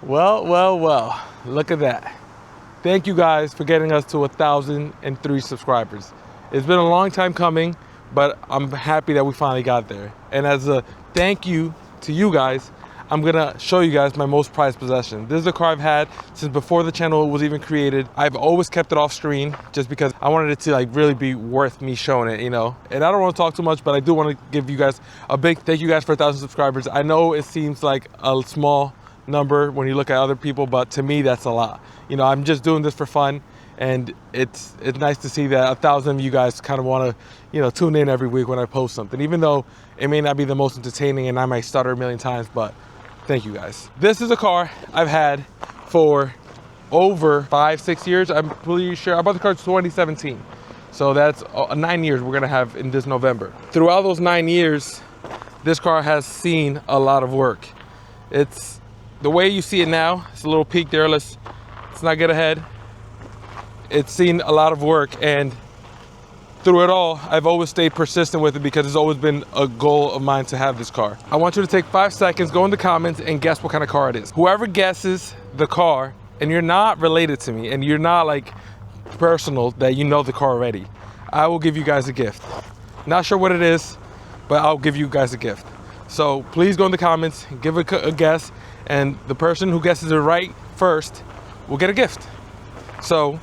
Well, look at that. Thank you guys for getting us to 1,003 subscribers. It's been a long time coming, but I'm happy that we finally got there. And as a thank you to you guys, I'm gonna show you guys my most prized possession. This is a car I've had since before the channel was even created. I've always kept it off screen just because I wanted it to like really be worth me showing it, you know? And I don't want to talk too much, but I do want to give you guys a big thank you guys for 1,000 subscribers. I know it seems like a small number when you look at other people, but to me that's a lot. You know, I'm just doing this for fun, and it's nice to see that 1,000 of you guys kind of want to, you know, tune in every week when I post something, even though it may not be the most entertaining and I might stutter a million times, but thank you guys. This is a car I've had for over 5-6 years. I'm pretty sure I bought the car in 2017, so that's 9 years we're gonna have in this November. Throughout those 9 years, this car has seen a lot of work. It's the way you see it now. It's a little peak there. Let's not get ahead. It's seen a lot of work, and through it all, I've always stayed persistent with it because it's always been a goal of mine to have this car. I want you to take 5 seconds, go in the comments, and guess what kind of car it is. Whoever guesses the car, and you're not related to me, and you're not like personal, that you know the car already, I will give you guys a gift. Not sure what it is, but I'll give you guys a gift. So please go in the comments, give a guess, and the person who guesses it right first will get a gift. So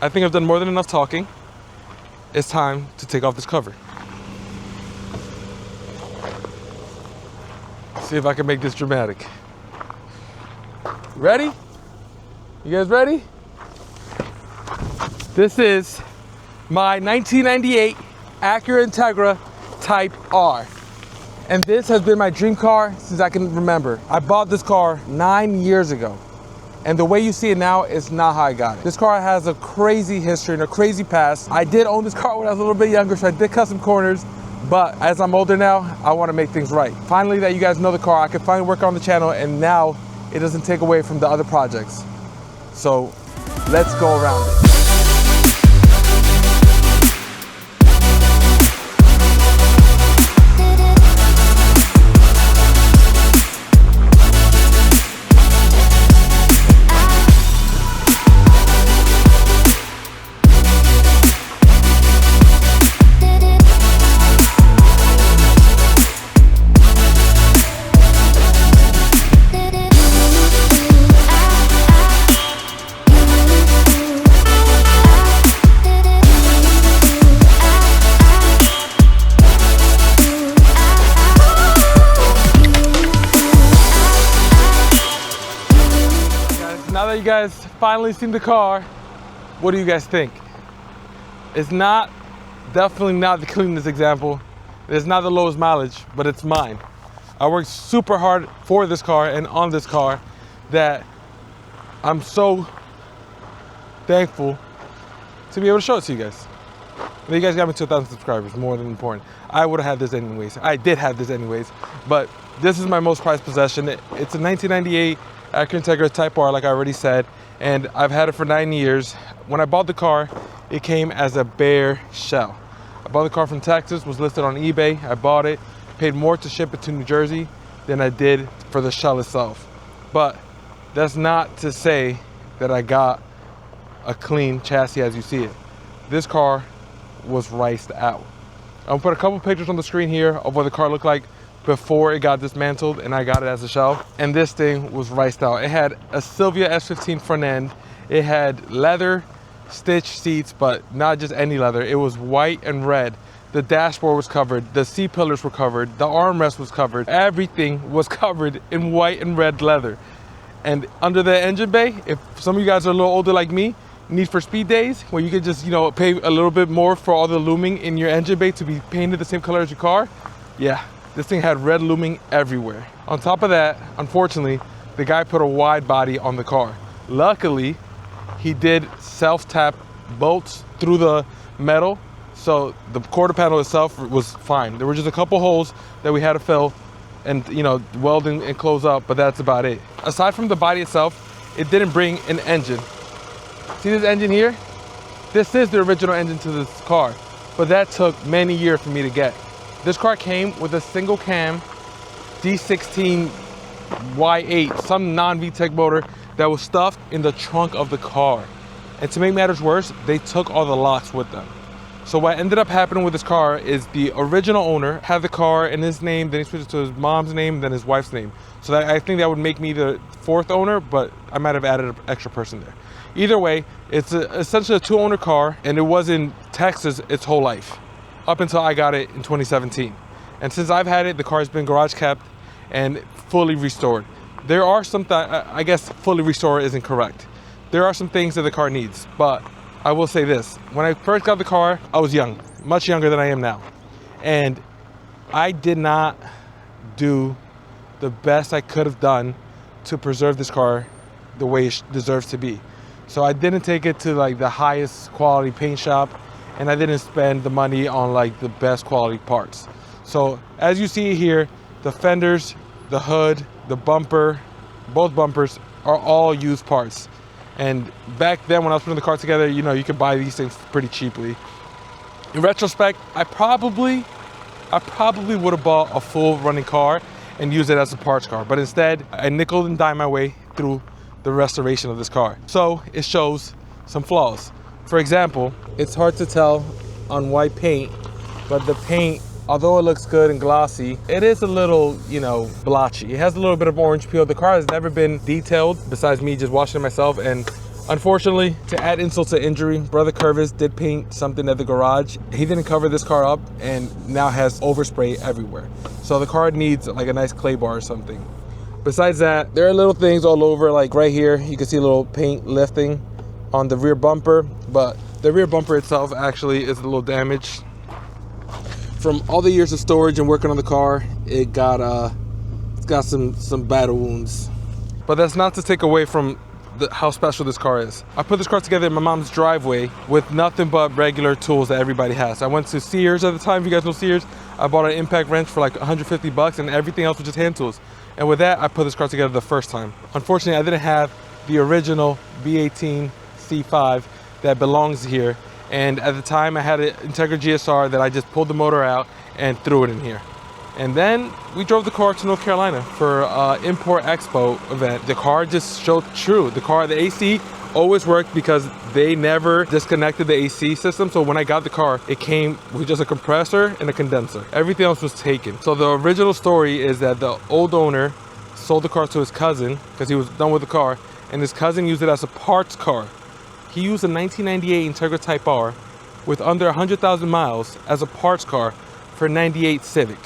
I think I've done more than enough talking. It's time to take off this cover. See if I can make this dramatic. Ready? You guys ready? This is my 1998 Acura Integra Type R. And this has been my dream car since I can remember. I bought this car 9 years ago. And the way you see it now is not how I got it. This car has a crazy history and a crazy past. I did own this car when I was a little bit younger, so I did cut some corners. But as I'm older now, I want to make things right. Finally, that you guys know the car, I can finally work on the channel, and now it doesn't take away from the other projects. So let's go around it. Now that you guys finally seen the car, what do you guys think? It's definitely not the cleanest example. It's not the lowest mileage, but it's mine. I worked super hard for this car and on this car that I'm so thankful to be able to show it to you guys. You guys got me to 1,000 subscribers, more than important. I would have had this anyways. I did have this anyways, but this is my most prized possession. It's a 1998 Acura Integra Type R, like I already said, and I've had it for 9 years. When I bought the car, it came as a bare shell. I bought the car from Texas, was listed on eBay. I bought it, paid more to ship it to New Jersey than I did for the shell itself. But that's not to say that I got a clean chassis as you see it. This car was riced out. I'll put a couple pictures on the screen here of what the car looked like before it got dismantled and I got it as a shell. And this thing was riced out. It had a Sylvia S15 front end. It had leather stitched seats, but not just any leather. It was white and red. The dashboard was covered. The seat pillars were covered. The armrest was covered. Everything was covered in white and red leather. And under the engine bay, if some of you guys are a little older like me, Need for Speed days, where you could just, you know, pay a little bit more for all the looming in your engine bay to be painted the same color as your car. Yeah, this thing had red looming everywhere. On top of that, unfortunately, the guy put a wide body on the car. Luckily, he did self-tap bolts through the metal, so the quarter panel itself was fine. There were just a couple holes that we had to fill and, you know, weld and close up, but that's about it. Aside from the body itself, it didn't bring an engine. See this engine here? This is the original engine to this car, but that took many years for me to get. This car came with a single cam D16 Y8, some non-VTEC motor that was stuffed in the trunk of the car. And to make matters worse, they took all the locks with them. So what ended up happening with this car is the original owner had the car in his name, then he switched it to his mom's name, then his wife's name. So I think that would make me the fourth owner, but I might have added an extra person there. Either way, it's essentially a 2-owner car, and it was in Texas its whole life, up until I got it in 2017. And since I've had it, the car has been garage kept and fully restored. There are some, I guess fully restored isn't correct. There are some things that the car needs, but I will say this. When I first got the car, I was young, much younger than I am now. And I did not do the best I could have done to preserve this car the way it deserves to be. So I didn't take it to like the highest quality paint shop, and I didn't spend the money on like the best quality parts. So as you see here, the fenders, the hood, the bumper, both bumpers are all used parts. And back then when I was putting the car together, you know, you could buy these things pretty cheaply. In retrospect, I probably would have bought a full running car and used it as a parts car. But instead, I nickel and dime my way through the restoration of this car. So it shows some flaws. For example, it's hard to tell on white paint, but the paint, although it looks good and glossy, it is a little, you know, blotchy. It has a little bit of orange peel. The car has never been detailed besides me just washing it myself. And unfortunately, to add insult to injury, Brother Curvis did paint something at the garage. He didn't cover this car up and now has overspray everywhere. So the car needs like a nice clay bar or something. Besides that, there are little things all over, like right here, you can see a little paint lifting on the rear bumper, but the rear bumper itself actually is a little damaged. From all the years of storage and working on the car, it's got some battle wounds. But that's not to take away from how special this car is. I put this car together in my mom's driveway with nothing but regular tools that everybody has. I went to Sears at the time, if you guys know Sears. I bought an impact wrench for like 150 bucks and everything else was just hand tools. And with that, I put this car together the first time. Unfortunately, I didn't have the original V18 C5 that belongs here. And at the time, I had an Integra GSR that I just pulled the motor out and threw it in here. And then we drove the car to North Carolina for an Import Expo event. The car just showed true. The AC always worked because they never disconnected the AC system. So when I got the car, it came with just a compressor and a condenser. Everything else was taken. So the original story is that the old owner sold the car to his cousin because he was done with the car, and his cousin used it as a parts car. He used a 1998 Integra Type R with under 100,000 miles as a parts car for 98 Civic.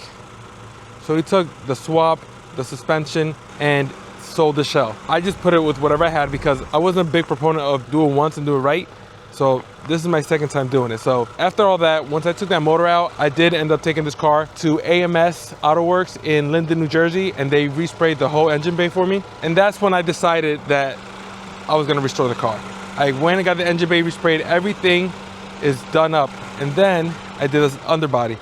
So he took the swap, the suspension, and sold the shell. I just put it with whatever I had because I wasn't a big proponent of do it once and do it right. So this is my second time doing it. So after all that, once I took that motor out, I did end up taking this car to AMS Auto Works in Linden, New Jersey, and they resprayed the whole engine bay for me. And that's when I decided that I was gonna restore the car. I went and got the engine bay resprayed, everything is done up. And then I did this underbody.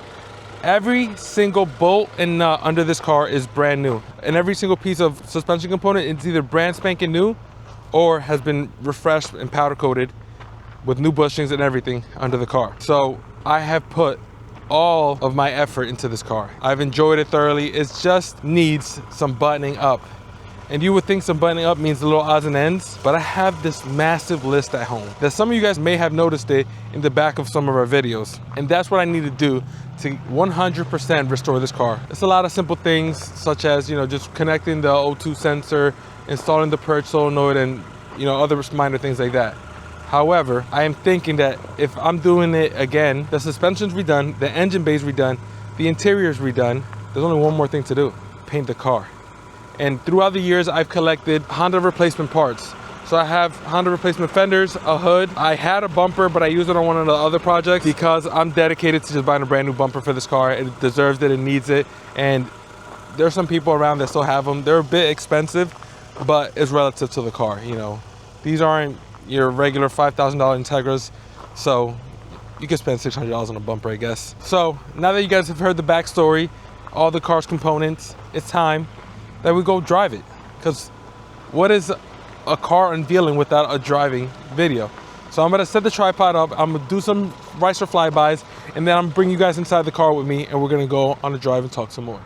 Every single bolt and nut under this car is brand new. And every single piece of suspension component is either brand spanking new or has been refreshed and powder coated with new bushings and everything under the car. So I have put all of my effort into this car. I've enjoyed it thoroughly. It just needs some buttoning up. And you would think some buttoning up means a little odds and ends, but I have this massive list at home that some of you guys may have noticed it in the back of some of our videos. And that's what I need to do to 100% restore this car. It's a lot of simple things such as, you know, just connecting the O2 sensor, installing the purge solenoid, and, you know, other minor things like that. However, I am thinking that if I'm doing it again, the suspension's redone, the engine bay's redone, the interior's redone, there's only one more thing to do: paint the car. And throughout the years, I've collected Honda replacement parts. So I have Honda replacement fenders, a hood. I had a bumper, but I used it on one of the other projects because I'm dedicated to just buying a brand new bumper for this car. It deserves it, it needs it. And there's some people around that still have them. They're a bit expensive, but it's relative to the car, you know. These aren't your regular $5,000 Integras, so you can spend $600 on a bumper, I guess. So now that you guys have heard the backstory, all the car's components, it's time that we go drive it. Because what is a car unveiling without a driving video? So I'm gonna set the tripod up, I'm gonna do some Ricer flybys, and then I'm gonna bring you guys inside the car with me, and we're gonna go on a drive and talk some more.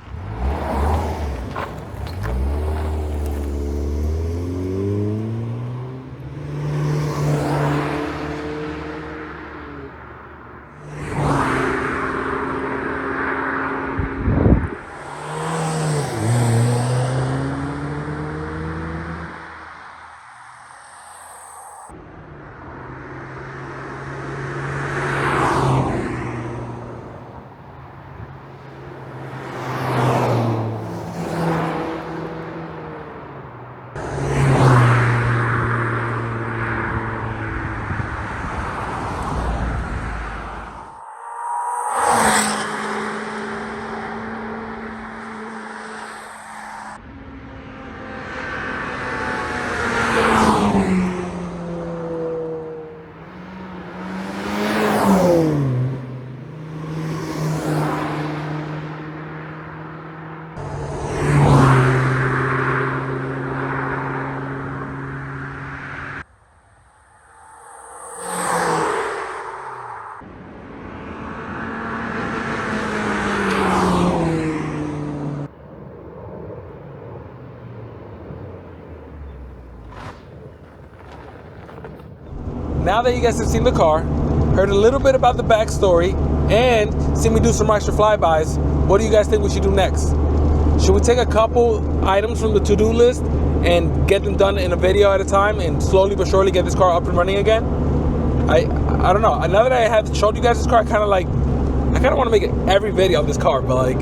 now that you guys have seen the car, heard a little bit about the backstory, and seen me do some extra flybys, what do you guys think we should do next? Should we take a couple items from the to-do list and get them done in a video at a time and slowly but surely get this car up and running again? I don't know. Now that I have showed you guys this car, I kind of want to make it every video of this car, but like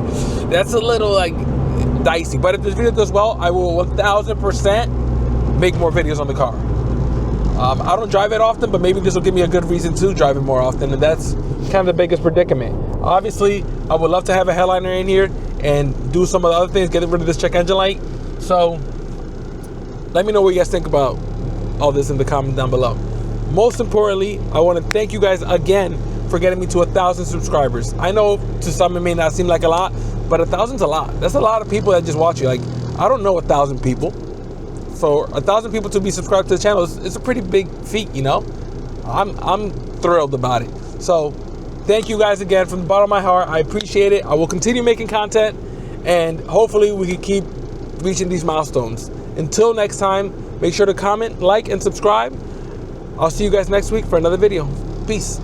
that's a little like dicey. But if this video does well, I will 1000% make more videos on the car. I don't drive it often, but maybe this will give me a good reason to drive it more often, and that's kind of the biggest predicament. Obviously, I would love to have a headliner in here and do some of the other things, get rid of this check engine light. So let me know what you guys think about all this in the comments down below. Most importantly, I want to thank you guys again for getting me to 1,000 subscribers. I know to some it may not seem like a lot, but 1,000's a lot. That's a lot of people that just watch you. Like, I don't know 1,000 people. For 1,000 people to be subscribed to the channel is a pretty big feat, you know? I'm thrilled about it. So thank you guys again from the bottom of my heart. I appreciate it. I will continue making content, and hopefully we can keep reaching these milestones. Until next time, make sure to comment, like, and subscribe. I'll see you guys next week for another video. Peace.